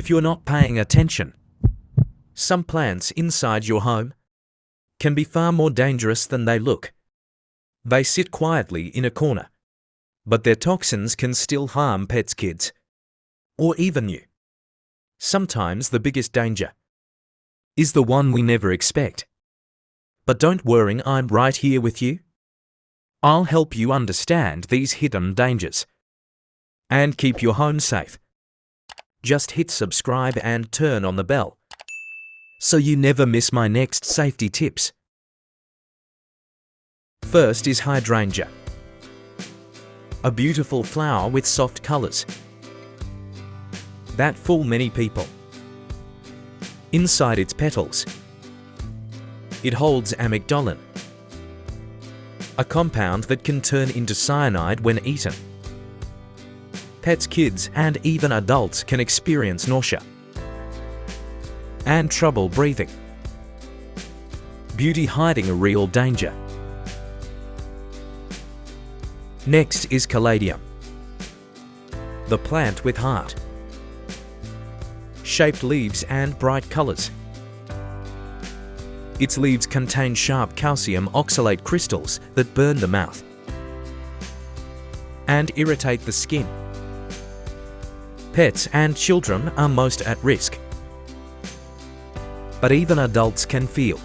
if you're not paying attention. Some plants inside your home can be far more dangerous than they look. They sit quietly in a corner, but their toxins can still harm pets, kids, or even you. Sometimes the biggest danger is the one we never expect. But don't worry, I'm right here with you. I'll help you understand these hidden dangers and keep your home safe. Just hit subscribe and turn on the bell so you never miss my next safety tips. First is hydrangea, a beautiful flower with soft colors that fool many people. Inside its petals, it holds amygdalin, a compound that can turn into cyanide when eaten. Pets, kids, and even adults can experience nausea and trouble breathing. Beauty hiding a real danger. Next is caladium, the plant with heart shaped leaves and bright colors. Its leaves contain sharp calcium oxalate crystals that burn the mouth and irritate the skin. Pets and children are most at risk, but even adults can feel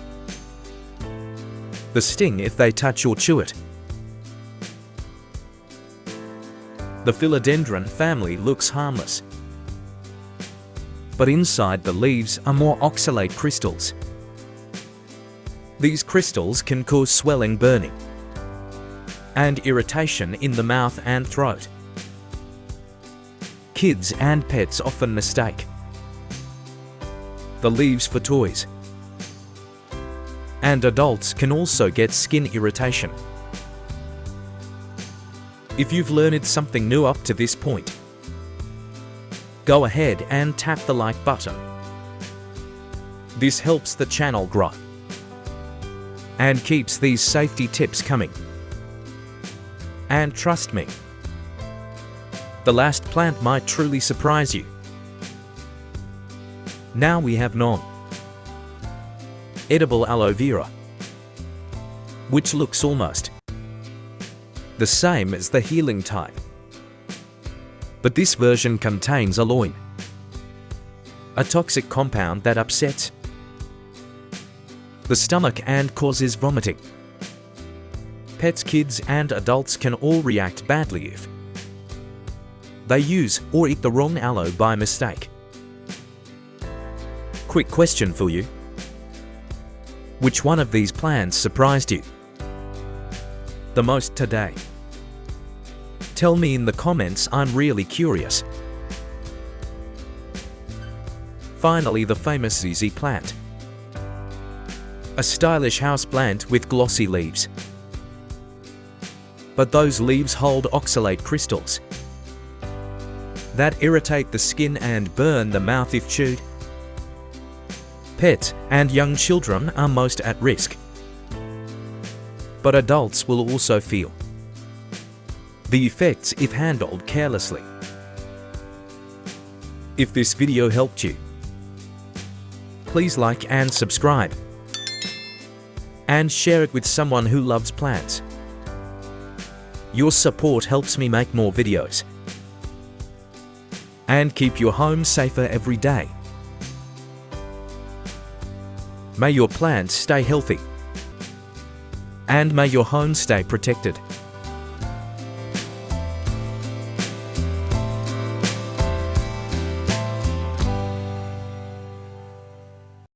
the sting if they touch or chew it. The philodendron family looks harmless, but inside the leaves are more oxalate crystals. These crystals can cause swelling, burning, and irritation in the mouth and throat. Kids and pets often mistake the leaves for toys, and adults can also get skin irritation. If you've learned something new up to this point, go ahead and tap the like button. This helps the channel grow and keeps these safety tips coming. And trust me, the last plant might truly surprise you. Now we have non-edible aloe vera, which looks almost the same as the healing type. But this version contains aloin, a toxic compound that upsets the stomach and causes vomiting. Pets, kids, and adults can all react badly if they use or eat the wrong aloe by mistake. Quick question for you. Which one of these plants surprised you the most today? Tell me in the comments, I'm really curious. Finally, the famous ZZ plant, a stylish houseplant with glossy leaves. But those leaves hold oxalate crystals that irritate the skin and burn the mouth if chewed. Pets and young children are most at risk, but adults will also feel the effects if handled carelessly. If this video helped you, please like and subscribe, and share it with someone who loves plants. Your support helps me make more videos and keep your home safer every day. May your plants stay healthy, and may your home stay protected.